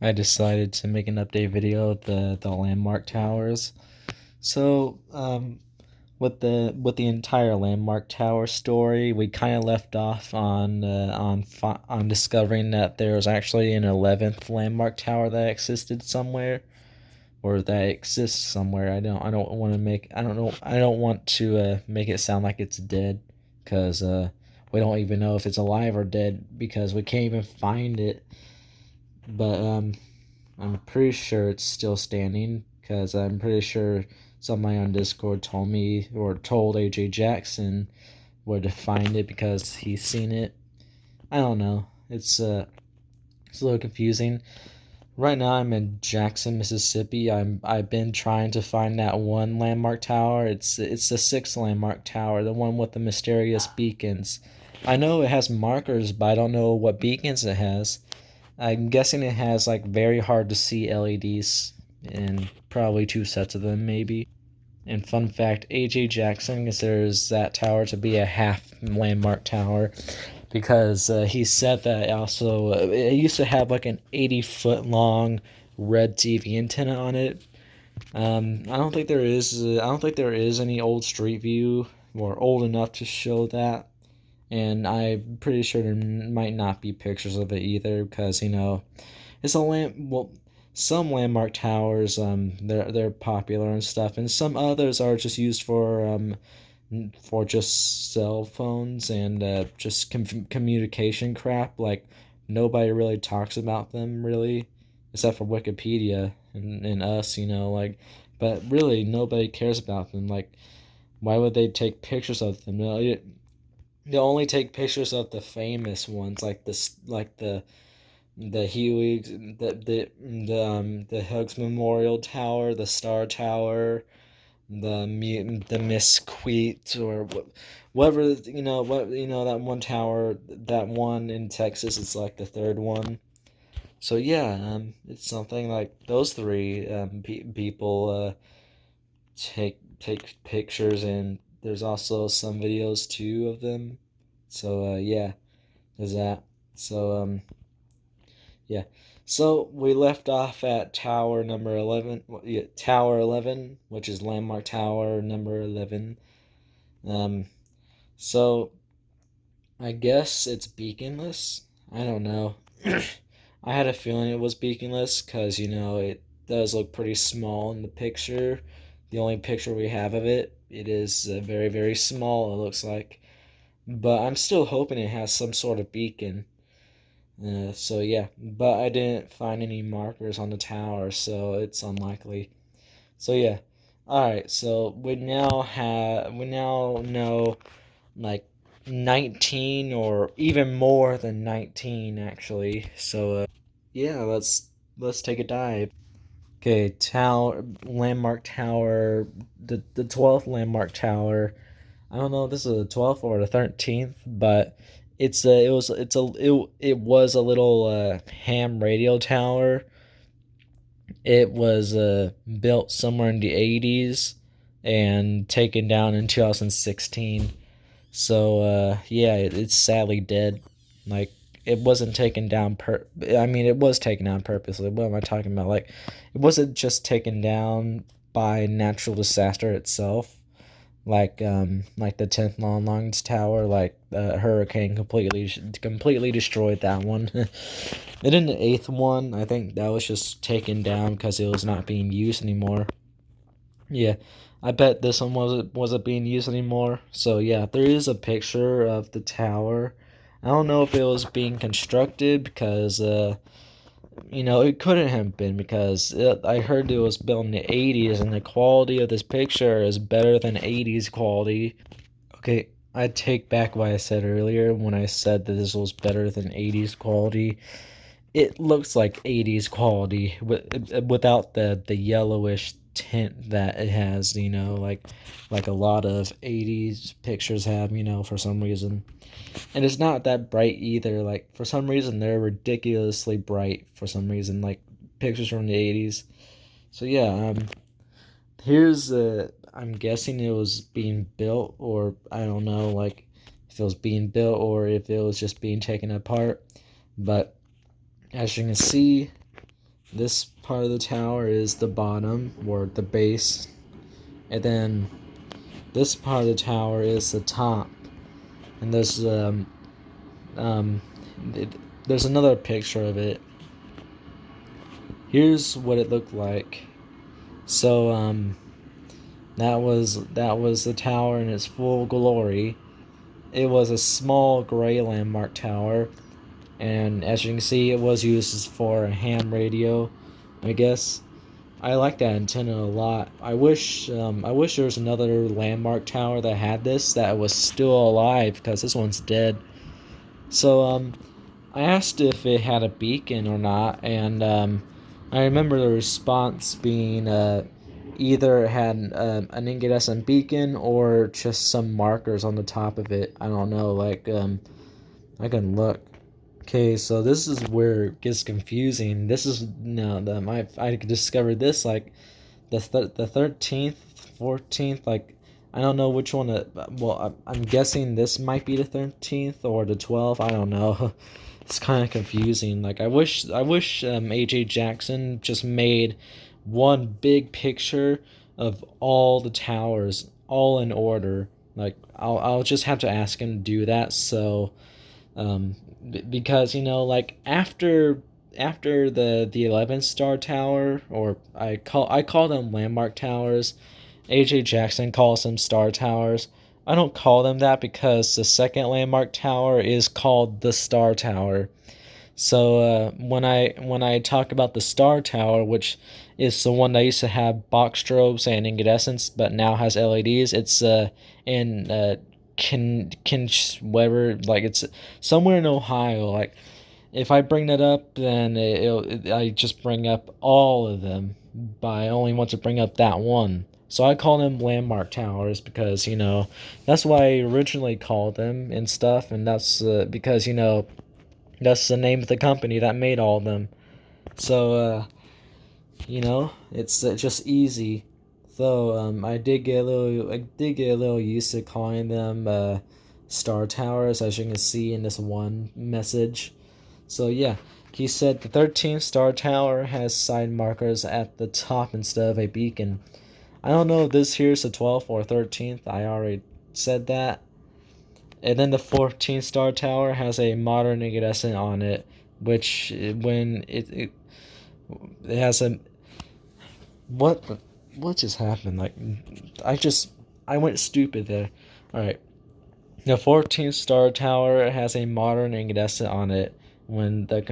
I decided to make an update video of the landmark towers. So, with the entire landmark tower story, we kind of left off on discovering that there was actually an 11th landmark tower that existed somewhere, or that exists somewhere. I don't want to make I don't want to make it sound like it's dead, because we don't even know if it's alive or dead because we can't even find it. But I'm pretty sure it's still standing, because I'm pretty sure somebody on Discord told me, or told AJ Jackson where to find it because he's seen it. I don't know. It's a little confusing. Right now I'm in Jackson, Mississippi. I've been trying to find that one landmark tower. It's the sixth landmark tower, the one with the mysterious beacons. I know it has markers, but I don't know what beacons it has. I'm guessing it has like very hard to see LEDs, and probably two sets of them maybe. And fun fact, AJ Jackson considers that tower to be a half landmark tower, because he said that also it used to have like an 80-foot long red TV antenna on it. I don't think there is. I don't think there is any old Street View or old enough to show that, and I'm pretty sure there might not be pictures of it either, because it's a land. Well, some landmark towers, they're popular and stuff, and some others are just used for just cell phones and just communication crap. Like, nobody really talks about them really, except for Wikipedia and us, like. But really, nobody cares about them. Like, why would they take pictures of them? No, they only take pictures of the famous ones, like the Huey, the Hughes Memorial Tower, the Star Tower, the Mesquite, or whatever, that one tower, that one in Texas is like the third one. So yeah, it's something like those three people take pictures, and there's also some videos too of them. So yeah, there's that. So yeah. So we left off at Tower number 11, yeah, Tower 11, which is Landmark Tower number 11. Um, so I guess it's beaconless. I don't know. I had a feeling it was beaconless because, it does look pretty small in the picture. The only picture we have of it, it is very, very small, it looks like. But I'm still hoping it has some sort of beacon. So yeah, but I didn't find any markers on the tower, so it's unlikely. So yeah, all right. So we now know like 19, or even more than 19 actually. So yeah, let's take a dive. Okay, tower, landmark tower, the 12th landmark tower. I don't know if this is the 12th or the 13th, but it was a little ham radio tower. It was built somewhere in the 80s and taken down in 2016. So yeah, it's sadly dead. Like, it wasn't taken down I mean, it was taken down purposely. What am I talking about? Like, it wasn't just taken down by natural disaster itself, like the 10th Long Long's tower. Like, the hurricane completely destroyed that one. And then the 8th one, I think that was just taken down because it was not being used anymore. Yeah, I bet this one wasn't being used anymore. So yeah, there is a picture of the tower. I don't know if it was being constructed, because it couldn't have been, because I heard it was built in the 80s, and the quality of this picture is better than 80s quality. Okay, I take back what I said earlier when I said that this was better than 80s quality. It looks like 80s quality without the yellowish tint that it has, like a lot of 80s pictures have, for some reason. And it's not that bright either. Like, for some reason they're ridiculously bright for some reason, like pictures from the 80s. So yeah, here's I'm guessing it was being built, or I don't know, like, if it was being built or if it was just being taken apart. But as you can see, this part of the tower is the bottom, or the base, and then this part of the tower is the top. And um, there's another picture of it. Here's what it looked like. So that was the tower in its full glory. It was a small gray landmark tower, and as you can see, it was used for a ham radio, I guess. I like that antenna a lot. I wish there was another landmark tower that had this that was still alive, because this one's dead. So I asked if it had a beacon or not, and I remember the response being either it had an incandescent beacon or just some markers on the top of it. I don't know. Like I can look. Okay, so this is where it gets confusing. This is I discovered this like the 13th, 14th. Like I don't know which one. I'm guessing this might be the 13th or the 12th. I don't know. It's kind of confusing. Like I wish AJ Jackson just made one big picture of all the towers, all in order. Like I'll just have to ask him to do that. So because like after the 11 star tower, or I call them landmark towers. AJ Jackson calls them star towers. I don't call them that because the second landmark tower is called the Star Tower. So when I talk about the Star Tower, which is the one that used to have box strobes and incandescents, but now has LEDs, it's in whatever, like it's somewhere in Ohio. Like if I bring that up, then I just bring up all of them, but I only want to bring up that one. So I call them landmark towers because that's why I originally called them and stuff, and that's because that's the name of the company that made all of them. So it's just easy. Though I did get a little used to calling them star towers, as you can see in this one message. So yeah, he said the 13th star tower has side markers at the top instead of a beacon. I don't know if this here's the 12th or 13th. I already said that. And then the 14th star tower has a modern incandescent on it, which when it has a what just happened? Like I went stupid there. All right. The 14th star tower has a modern incandescent on it when the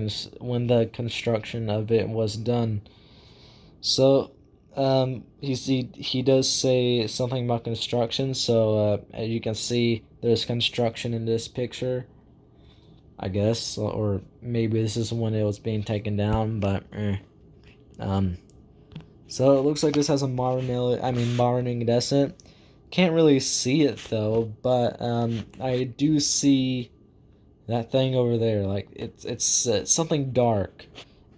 construction of it was done. So he does say something about construction. So as you can see, there's construction in this picture, I guess, or maybe this is when it was being taken down. But so it looks like this has a modern incandescent. Can't really see it though, but I do see that thing over there. Like it's something dark.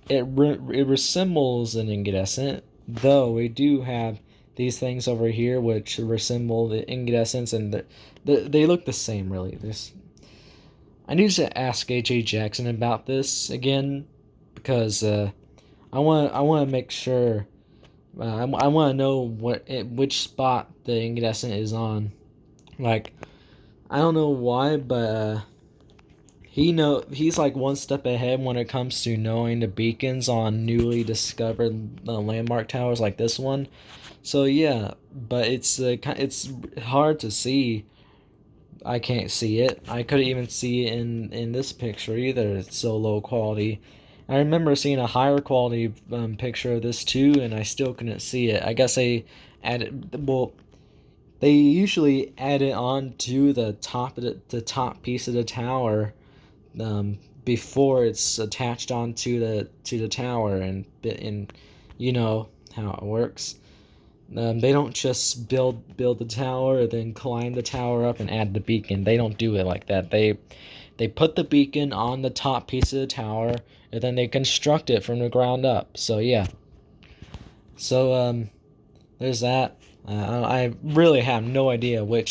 It resembles an incandescent, though we do have these things over here which resemble the incandescents, and they look the same really. I need to ask AJ Jackson about this again, because I want to make sure. I want to know which spot the incandescent is on. Like I don't know why, but he's like one step ahead when it comes to knowing the beacons on newly discovered landmark towers like this one. So yeah, but it's hard to see. I can't see it. I couldn't even see it in this picture either. It's so low quality. I remember seeing a higher quality picture of this too, and I still couldn't see it. I guess they usually add it on to the top of the top piece of the tower before it's attached onto the tower, and you know how it works. They don't just build the tower, then climb the tower up and add the beacon. They don't do it like that. They put the beacon on the top piece of the tower, and then they construct it from the ground up. So yeah. So there's that. I really have no idea what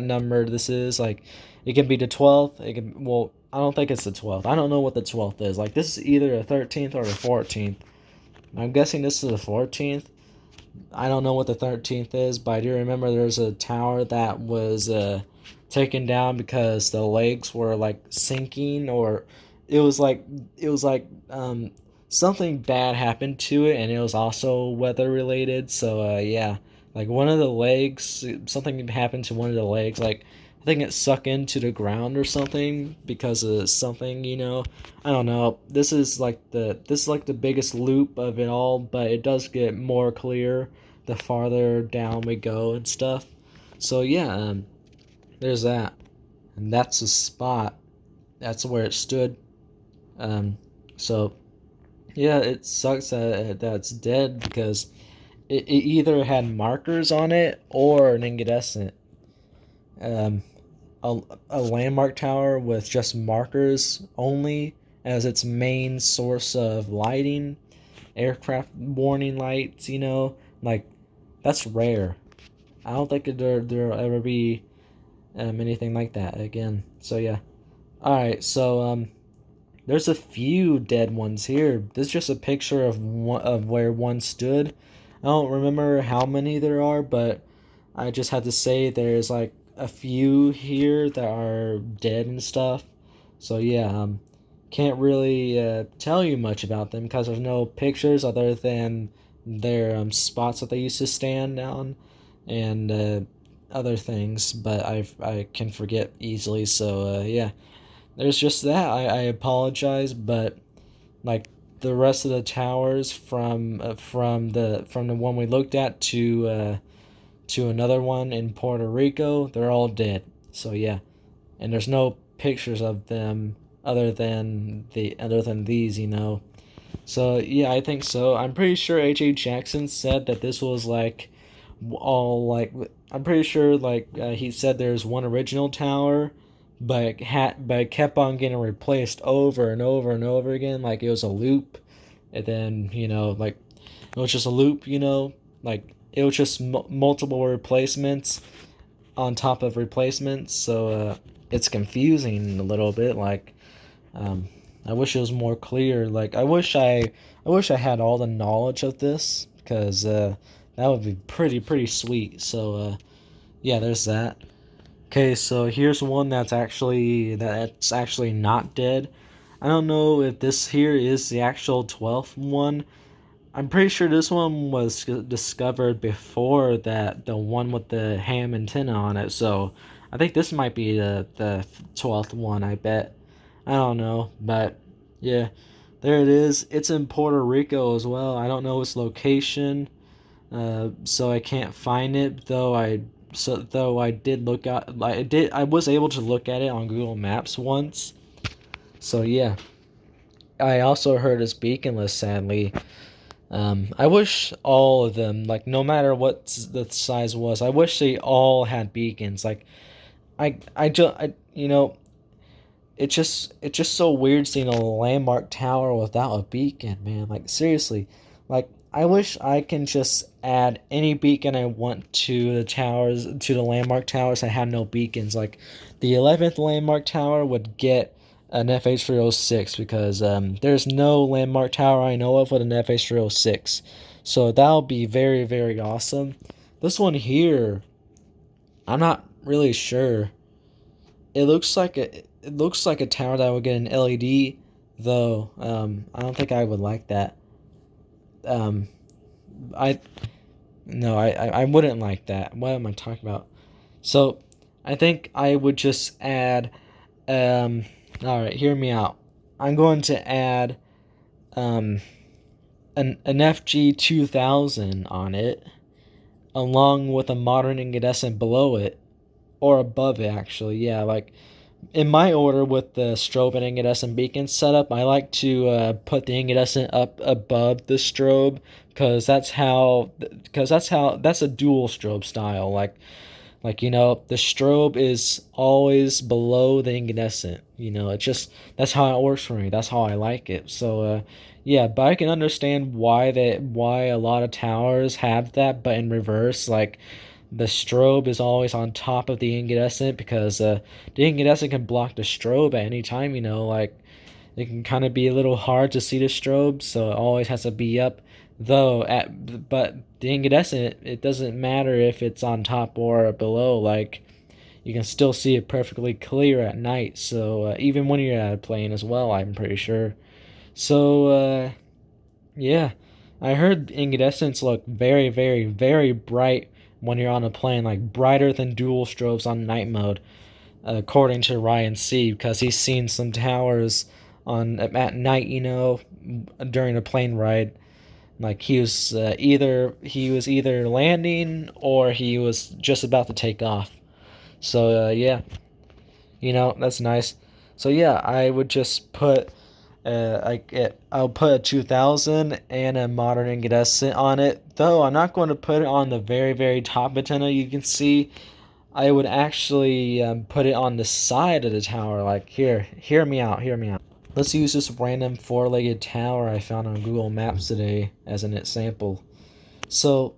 number this is. Like, it can be the 12th. It can, well, I don't think it's the 12th. I don't know what the 12th is. Like, this is either the 13th or the 14th. I'm guessing this is the 14th. I don't know what the 13th is, but I do remember there's a tower that was taken down because the legs were like sinking, or it was like it was like something bad happened to it, and it was also weather related. So yeah, like one of the legs, something happened to one of the legs. Like I think it sucked into the ground or something because of something, you know. I don't know. This is like the biggest loop of it all, but it does get more clear the farther down we go and stuff. So yeah, there's that, and that's the spot. That's where it stood. Um, so yeah, it sucks that it's dead because it either had markers on it or an incandescent. Um, a landmark tower with just markers only as its main source of lighting, aircraft warning lights, you know, like that's rare. I don't think there'll ever be anything like that again. So yeah. All right. So there's a few dead ones here. This is just a picture of where one stood. I don't remember how many there are, but I just had to say there's like a few here that are dead and stuff. So yeah, can't really tell you much about them because there's no pictures other than their spots that they used to stand on, and other things. But I can forget easily. So yeah, there's just that. I apologize, but like the rest of the towers from the one we looked at to another one in Puerto Rico, they're all dead. So yeah, and there's no pictures of them other than these, you know. So yeah, I think so. I'm pretty sure H.A. Jackson said that this was like all like I'm pretty sure like he said there's one original tower, but it kept on getting replaced over and over and over again, like it was a loop, and then you know like it was just a loop, you know, like it was just multiple replacements on top of replacements. So it's confusing a little bit. Like um, I wish it was more clear. Like I wish I had all the knowledge of this because that would be pretty sweet. So yeah, there's that. Okay, so here's one that's actually not dead. I don't know if this here is the actual 12th one. I'm pretty sure this one was discovered before that the one with the ham antenna on it. So I think this might be the 12th one. I bet. I don't know, but yeah, there it is. It's in Puerto Rico as well. I don't know its location, so I can't find it. Though I did look at I was able to look at it on Google Maps once. So yeah, I also heard it's beaconless. Sadly, I wish all of them, like no matter what the size was, I wish they all had beacons. Like you know, it's just so weird seeing a landmark tower without a beacon, man. Like seriously, like I wish I can just add any beacon I want to the towers, to the landmark towers that have no beacons. Like the 11th landmark tower would get an FH306 because there's no landmark tower I know of with an FH306. So that'll be very awesome. This one here, I'm not really sure. It looks like a tower that would get an LED, though. I don't think I would like that. Um, I no, I wouldn't like that. What am I talking about? So, I think I would just add. Um, all right, hear me out. I'm going to add um an FG 2000 on it, along with a modern incandescent below it or above it. Actually, yeah, like in my order with the strobe and incandescent beacon setup, I like to put the incandescent up above the strobe because that's a dual strobe style. Like you know, the strobe is always below the incandescent. You know, it's just that's how it works for me. That's how I like it. So yeah, but I can understand why a lot of towers have that, but in reverse, like the strobe is always on top of the incandescent because the incandescent can block the strobe at any time. Like it can kind of be a little hard to see the strobe, so it always has to be up. But the incandescent, it doesn't matter if it's on top or below. Like you can still see it perfectly clear at night. So even when you're at a plane as well, I'm pretty sure. So yeah, I heard incandescents look very, very, very bright when you're on a plane, like brighter than dual strobes on night mode, according to Ryan C. Because he's seen some towers on at night, during a plane ride. Like he was either landing or he was just about to take off. So yeah, that's nice. So yeah, I would just put I'll put a 2000 and a modern incandescent on it. Though I'm not going to put it on the very, very top antenna. You can see I would actually put it on the side of the tower. Like here, hear me out, hear me out. Let's use this random four-legged tower I found on Google Maps today as an example. So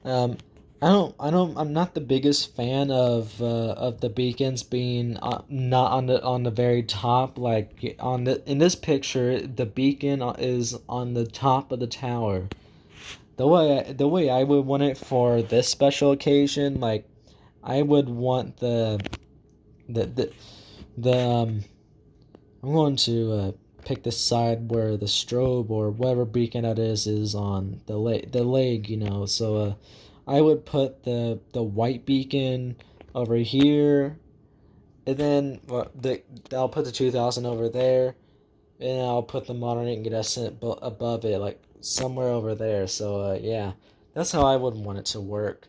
um, I'm not the biggest fan of the beacons being not on the very top. Like in this picture, the beacon is on the top of the tower. The way I would want it for this special occasion, like I would want the the the I'm going to pick the side where the strobe or whatever beacon that is on the leg, So I would put the white beacon over here, and then I'll put the 2000 over there, and I'll put the modern incandescent above it, like somewhere over there. So yeah, that's how I would want it to work.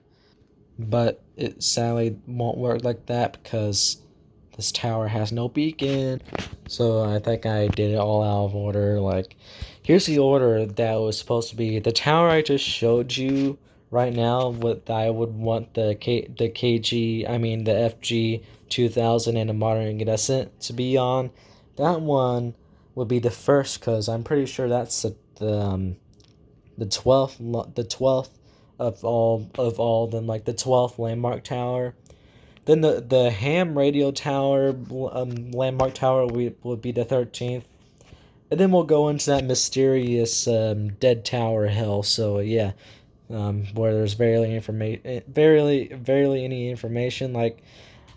But it sadly won't work like that because this tower has no beacon. So I think I did it all out of order. Like, here's the order that was supposed to be. The tower I just showed you right now, what I would want the KG, I mean the FG 2000 and the modern incandescent to be on. That one would be the first because I'm pretty sure that's the 12th of all of them, like the 12th landmark tower. Then the ham radio tower, landmark tower, would be the 13th, and then we'll go into that mysterious dead tower hell. So yeah, where there's barely any information. Like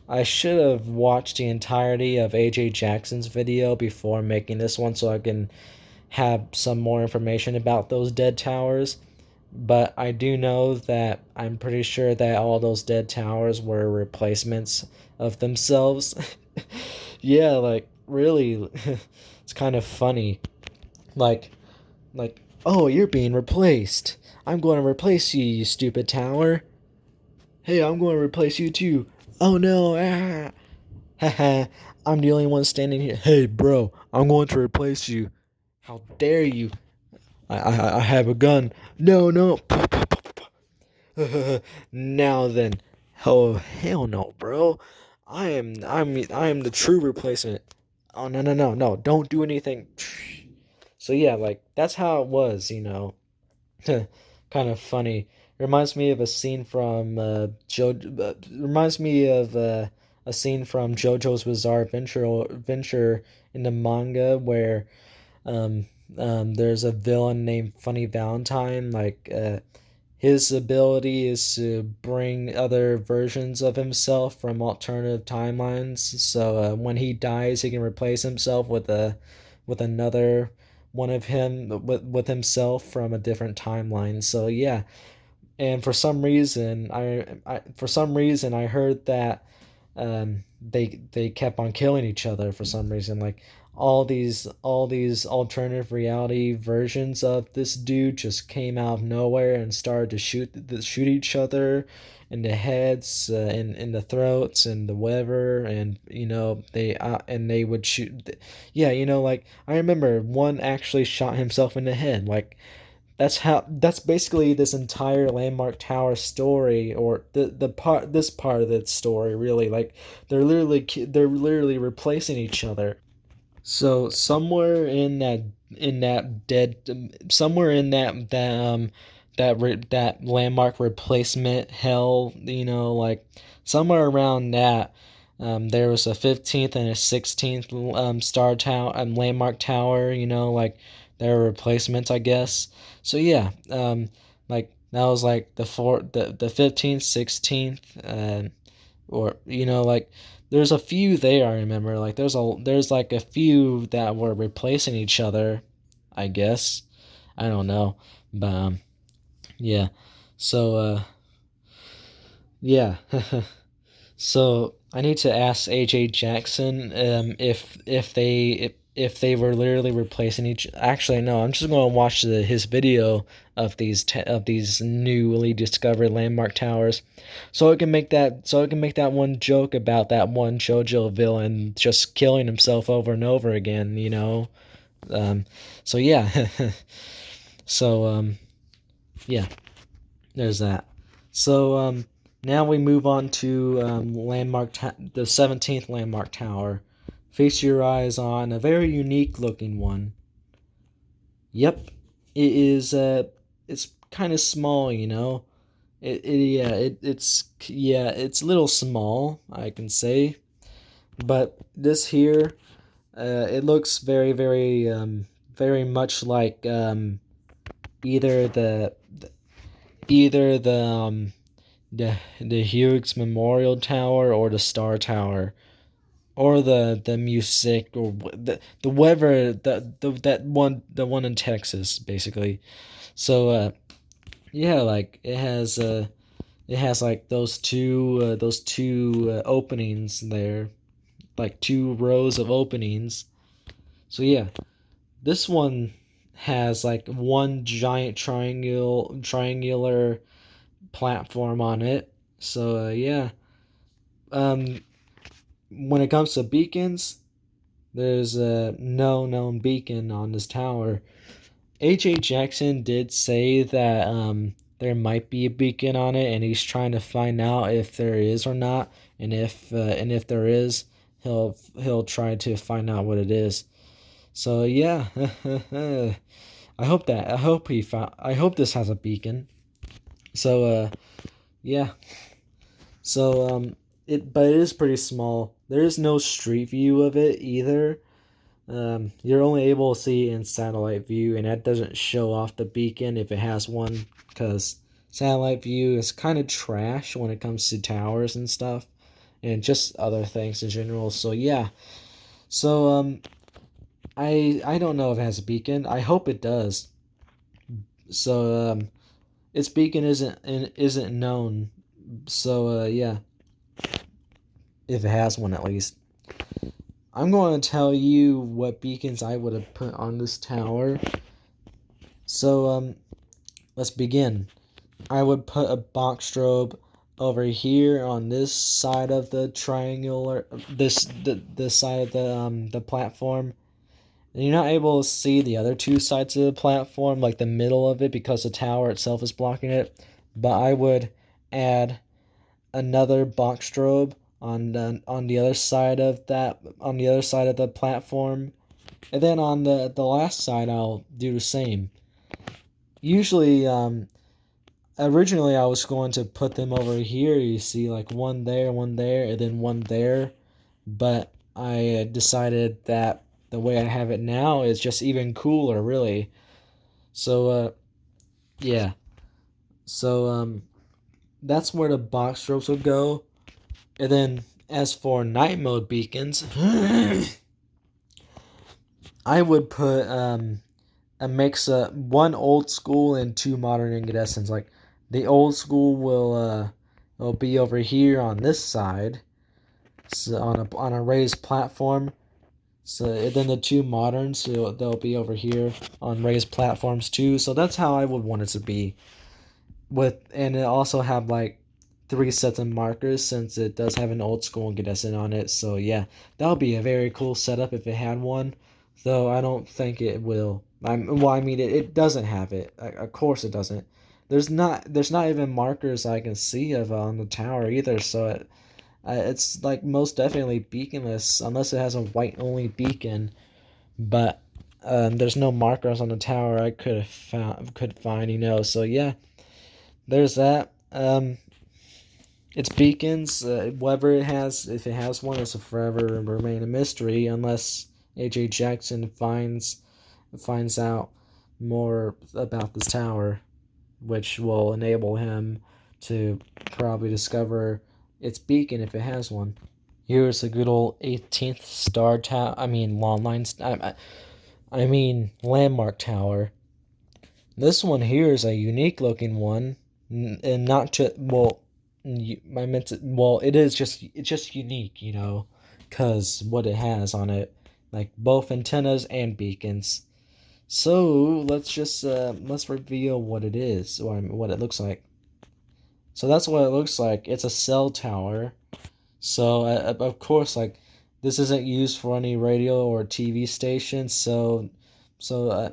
I should have watched the entirety of AJ Jackson's video before making this one, so I can have some more information about those dead towers. But I do know that I'm pretty sure that all those dead towers were replacements of themselves. Yeah, like really, it's kind of funny. Like, oh, you're being replaced. I'm going to replace you, you stupid tower. Hey, I'm going to replace you too. Oh no, ah. Haha, I'm the only one standing here. Hey, bro, I'm going to replace you. How dare you? I have a gun. No, no. Now then. Oh, hell no, bro. I am the true replacement. Oh, no, no, no, no. Don't do anything. So yeah, like that's how it was. Kind of funny. Reminds me of a scene from reminds me of a scene from JoJo's Bizarre Adventure in the manga where um, there's a villain named Funny Valentine. Like, his ability is to bring other versions of himself from alternative timelines. So when he dies, he can replace himself with another one of him with himself from a different timeline. So yeah, and for some reason I heard that they kept on killing each other for some reason. Like all these alternative reality versions of this dude just came out of nowhere and started to shoot each other in the heads, in the throats and the whatever. And they would shoot. Yeah, like I remember one actually shot himself in the head. Like that's basically this entire landmark tower story, or the part this part of the story, really. Like they're literally replacing each other. So somewhere in that dead somewhere in that that landmark replacement hell, like somewhere around that. There was a 15th and a 16th star tower landmark tower, like their replacements, I guess. So yeah, like that was like the 15th, 16th, or like there's a few there. I remember like there's like a few that were replacing each other, I guess. I don't know, but yeah. So yeah. So I need to ask AJ Jackson if they were literally replacing each. Actually, no. I'm just going to watch his video of these newly discovered landmark towers, so I can make that one joke about that one JoJo villain just killing himself over and over again. Um, so yeah. So yeah. There's that. So now we move on to the 17th landmark tower. Feast your eyes on a very unique looking one. Yep, it is. It's kind of small, it's a little small, I can say. But this here, it looks very, very, very much like either either the Hughes Memorial Tower or the Star Tower or the music or the whatever the one in Texas basically. So yeah, like it has like those two openings there, like two rows of openings. So yeah, this one has like one giant triangular platform on it. So yeah, um, when it comes to beacons, there's no known beacon on this tower. H.A. Jackson did say that there might be a beacon on it, and he's trying to find out if there is or not, and if there is, he'll try to find out what it is. So yeah, I hope this has a beacon. So yeah. So but it is pretty small. There is no street view of it either. You're only able to see in satellite view, and that doesn't show off the beacon if it has one, because satellite view is kind of trash when it comes to towers and stuff, and just other things in general. So yeah. So I don't know if it has a beacon. I hope it does. So its beacon isn't known. So yeah, if it has one at least. I'm going to tell you what beacons I would have put on this tower. So let's begin. I would put a box strobe over here on this side of the triangular this side of the platform. And you're not able to see the other two sides of the platform, like the middle of it, because the tower itself is blocking it. But I would add another box strobe on the other side of the platform, and then on the last side I'll do the same. Usually originally I was going to put them over here, you see, like one there, and then one there, but I decided that the way I have it now is just even cooler, really. So yeah. So that's where the box strobes would go. And then as for night mode beacons, I would put a mix of one old school and two modern incandescents. Like the old school will be over here on this side, so on a raised platform. So then the two moderns, so they'll be over here on raised platforms too. So that's how I would want it to be. And it also have like three sets of markers, since it does have an old school incandescent on it. So yeah, that would be a very cool setup if it had one, though I don't think it will. It doesn't have it. Of course it doesn't. There's not even markers I can see of on the tower either. So it's like most definitely beaconless unless it has a white only beacon. But There's no markers on the tower I could find, So yeah, there's that. Its beacons, whatever it has, if it has one, it's will forever remain a mystery unless AJ Jackson finds out more about this tower, which will enable him to probably discover its beacon if it has one. Here's a good old 18th star tower. Long line. Landmark tower. This one here is a unique looking one, and not just I meant to. Well, it's just unique, cause what it has on it, like both antennas and beacons. So let's reveal what it is, or what it looks like. So that's what it looks like. It's a cell tower. So of course, like, this isn't used for any radio or TV station. So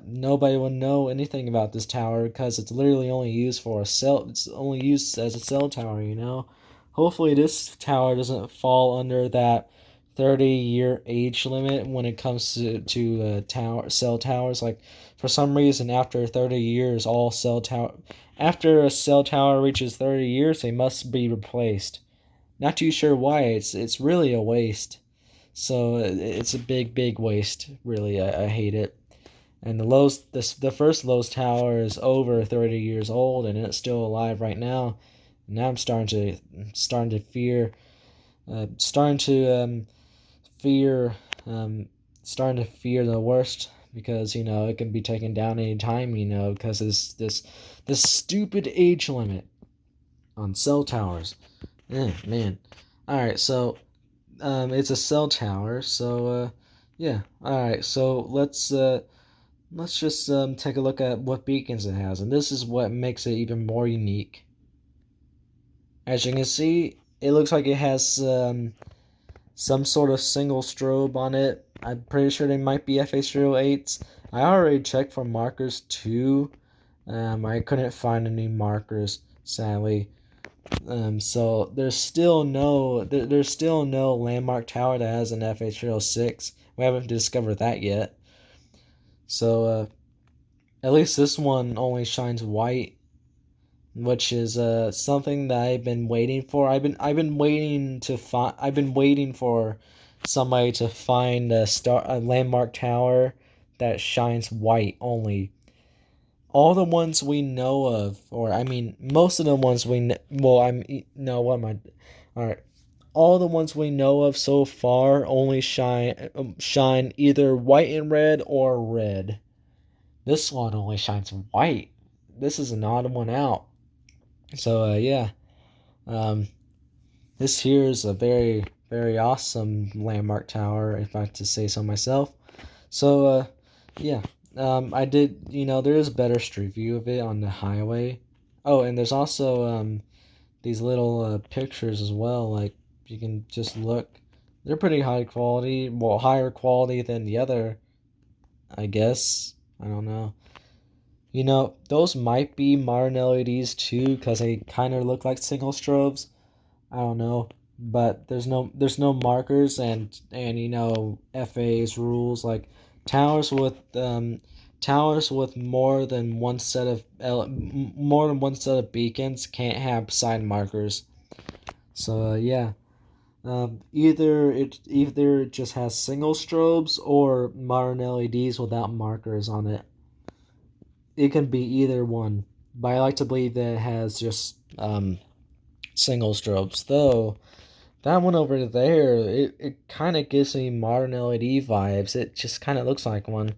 nobody will know anything about this tower because it's literally only used for a cell. It's only used as a cell tower. Hopefully this tower doesn't fall under that 30-year age limit when it comes to cell towers. Like, for some reason, after 30 years, after a cell tower reaches 30 years, they must be replaced. Not too sure why. It's really a waste. So it's a big waste. Really, I hate it. And the first Lowe's tower is over 30 years old, and it's still alive right now. And now I'm starting to fear, starting to fear, starting to fear the worst, because it can be taken down anytime. Because this stupid age limit on cell towers. Man. All right, so it's a cell tower. So yeah. All right, so let's just take a look at what beacons it has, and this is what makes it even more unique. As you can see, it looks like it has some sort of single strobe on it. I'm pretty sure they might be FH08s. I already checked for markers too. I couldn't find any markers, sadly. So there's still no landmark tower that has an FH06. We haven't discovered that yet. So at least this one only shines white, which is something that I've been waiting for. I've been waiting for somebody to find a landmark tower that shines white only. All the ones we know of, or most of the ones what am I? All right, all the ones we know of so far only shine either white and red or red. This one only shines white. This is an odd one out. So yeah, um, this here is a very awesome landmark tower, if I have to say so myself. So yeah, I did. There is a better street view of it on the highway. Oh, and there's also these little pictures as well. Like, you can just look. They're pretty high quality. Well, higher quality than the other, I guess. I don't know. Those might be modern LEDs too, because they kind of look like single strobes. I don't know, but there's no markers, and FA's rules, like towers with more than one set of beacons can't have side markers. So yeah, either it just has single strobes or modern LEDs without markers on it. It can be either one, but I like to believe that it has just single strobes. Though that one over there, it kind of gives me modern LED vibes. It just kind of looks like one.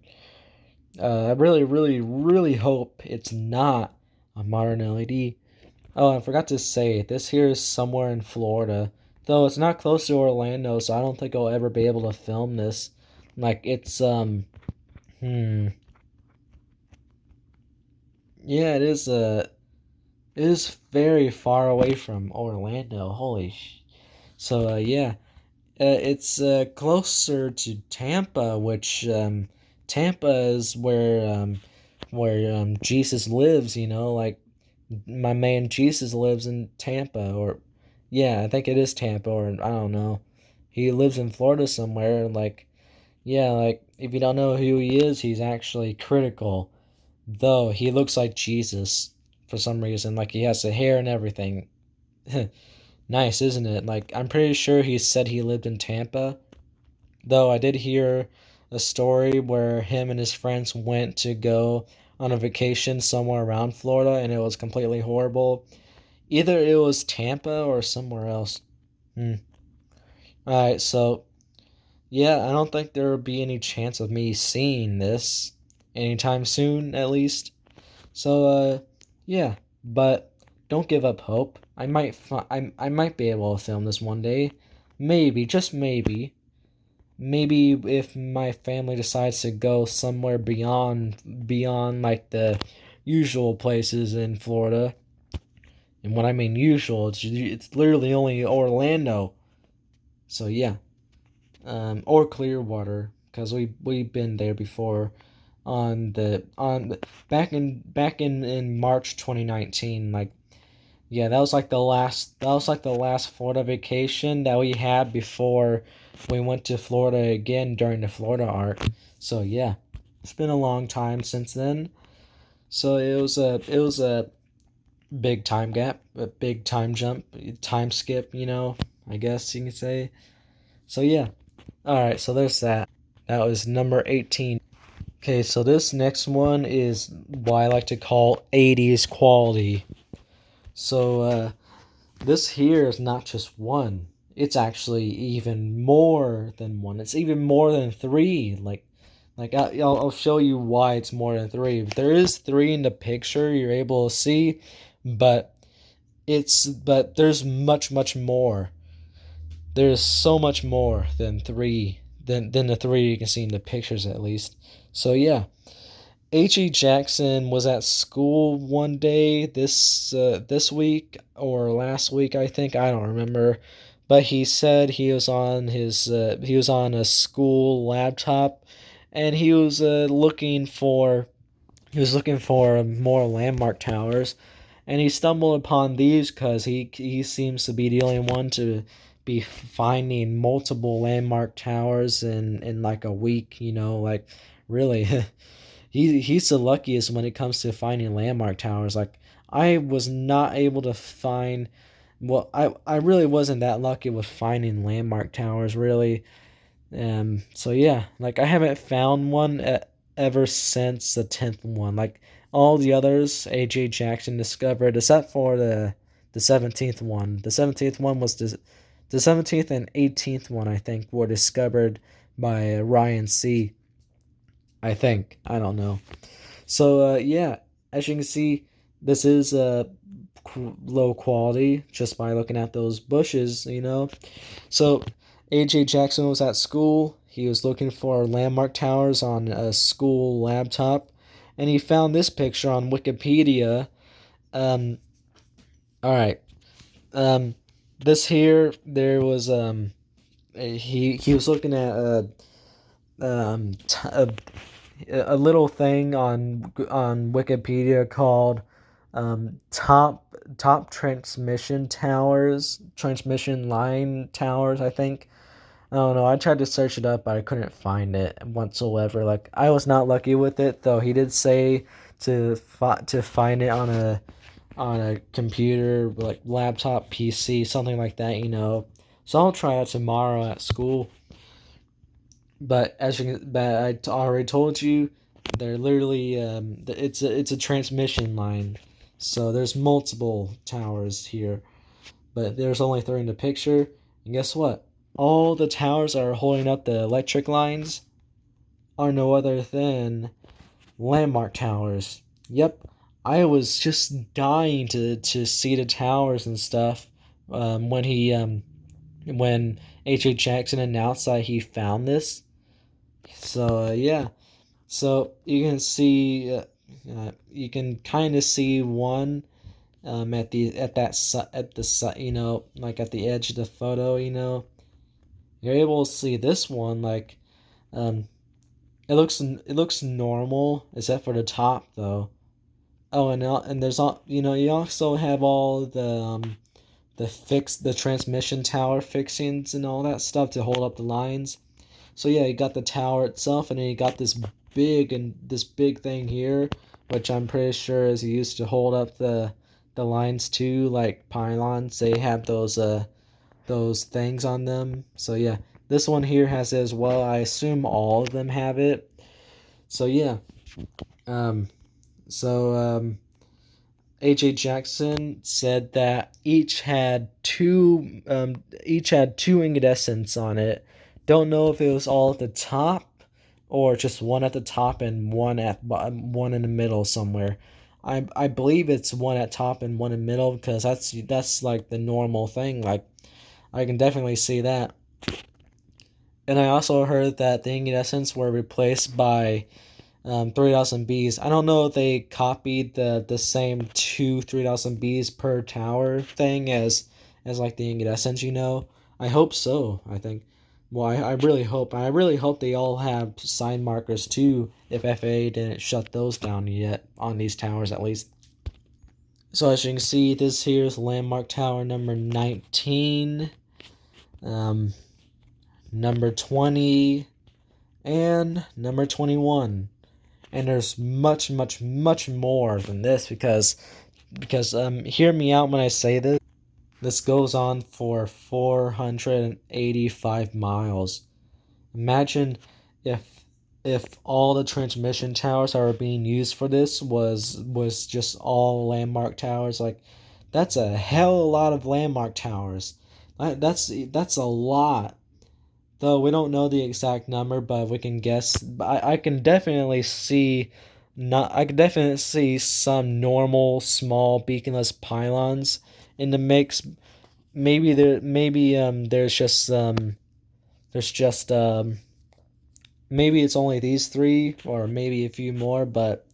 I really hope it's not a modern LED. Oh, I forgot to say, this here is somewhere in Florida. Though it's not close to Orlando, so I don't think I'll ever be able to film this. Like, it's yeah, it is very far away from Orlando. So yeah, it's closer to Tampa, which Tampa is where Jesus lives. Like, my man Jesus lives in Tampa, or yeah, I think it is Tampa, or I don't know. He lives in Florida somewhere. Like, Yeah, like if you don't know who he is, he's actually critical. Though he looks like Jesus for some reason, like he has the hair and everything. Nice, isn't it? Like I'm pretty sure he said he lived in Tampa. Though I did hear a story where him and his friends went to go on a vacation somewhere around Florida and it was completely horrible. Either it was Tampa or somewhere else. Hmm. Alright, so yeah, I don't think there will be any chance of me seeing this anytime soon, at least. So, yeah, but don't give up hope. I might be able to film this one day. Maybe, just maybe. Maybe if my family decides to go somewhere beyond like the usual places in Florida. And when I mean usual, it's literally only Orlando. So yeah, or Clearwater, because we've been there before back in March 2019. Like yeah, that was like the last Florida vacation that we had before we went to Florida again during the Florida arc. So yeah, it's been a long time since then. So it was a big time gap, a big time jump, time skip, I guess you can say. So yeah. All right, so there's that. That was number 18. Okay, so this next one is what I like to call 80s quality. So this here is not just one. It's actually even more than one. It's even more than three. I'll show you why it's more than three. There is three in the picture you're able to see, but there's much more. There's so much more than the three you can see in the pictures at least. So yeah, H.E. Jackson was at school one day this week or last week, I think. I don't remember, but he said he was on a school laptop, and he was looking for more landmark towers, and he stumbled upon these because he seems to be the only one to be finding multiple landmark towers in like a week. Like really. He's the luckiest when it comes to finding landmark towers. Like I was not able to find. Well, I really wasn't that lucky with finding landmark towers really. So yeah, like I haven't found one ever since the 10th one. Like all the others, AJ Jackson discovered, except for the 17th one. The 17th and 18th one, I think, were discovered by Ryan C. I think, I don't know. So yeah, as you can see, this is low quality just by looking at those bushes. So AJ Jackson was at school. He was looking for landmark towers on a school laptop, and he found this picture on Wikipedia. Um, all right. Um, this here, there was he was looking at um a, a little thing on Wikipedia called top transmission line towers, I think. I don't know. I tried to search it up, but I couldn't find it whatsoever. Like I was not lucky with it, though. He did say to find it on a computer, like laptop, PC, something like that. So I'll try it tomorrow at school. But already told you, they're literally it's a transmission line, so there's multiple towers here, but there's only three in the picture. And guess what? All the towers that are holding up the electric lines are no other than landmark towers. Yep, I was just dying to see the towers and stuff when H.A. Jackson announced that he found this. So yeah, so you can kind of see one at the side, like at the edge of the photo. You're able to see this one like um it looks normal except for the top though. Oh, and there's all you also have all the transmission tower fixings and all that stuff to hold up the lines. So yeah, you got the tower itself, and then you got this big thing here, which I'm pretty sure is used to hold up the lines too, like pylons. They have those things on them. So yeah, this one here has it as well. I assume all of them have it. So yeah, um, so H.A. Jackson said that each had two incandescents on it. Don't know if it was all at the top or just one at the top and one in the middle somewhere. I believe it's one at top and one in the middle because that's like the normal thing. Like I can definitely see that. And I also heard that the incandescents were replaced by 3000 bees. I don't know if they copied the same two 3000 bees per tower thing as like the incandescents, you know. I hope so. I think. Well, I really hope. I really hope they all have sign markers too. If FAA didn't shut those down yet on these towers, at least. So as you can see, this here is landmark tower number 19, um, number 20, and number 21. And there's much more than this because hear me out when I say this. This goes on for 485 miles. Imagine if all the transmission towers that were being used for this was just all landmark towers. Like that's a hell of a lot of landmark towers. That's a lot. Though we don't know the exact number, but we can guess. I can definitely see not I can definitely see some normal small beaconless pylons in the mix. Maybe there's just maybe it's only these three or maybe a few more, but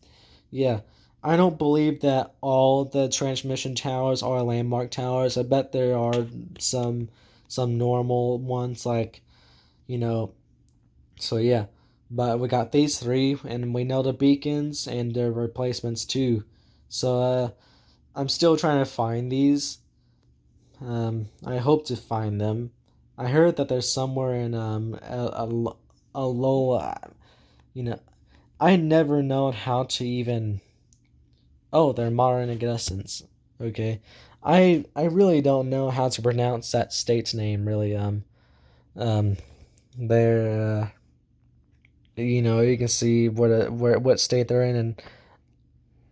yeah. I don't believe that all the transmission towers are landmark towers. I bet there are some normal ones like, you know, so yeah, but we got these three, and we know the beacons and their replacements too. So I'm still trying to find these. I hope to find them. I heard that there's somewhere in a low, you know, I never know how to even. Oh, they're modern incandescents. Okay, I really don't know how to pronounce that state's name. Really, um, they're you can see what state they're in, and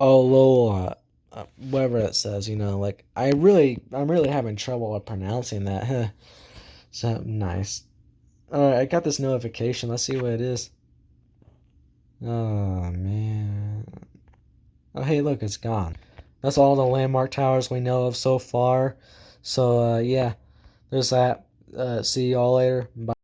Alola, whatever it says. Like I'm really having trouble with pronouncing that. So nice. All right, I got this notification. Let's see what it is. Oh man. Oh hey, look, it's gone. That's all the landmark towers we know of so far. So yeah, there's that. See y'all later. Bye.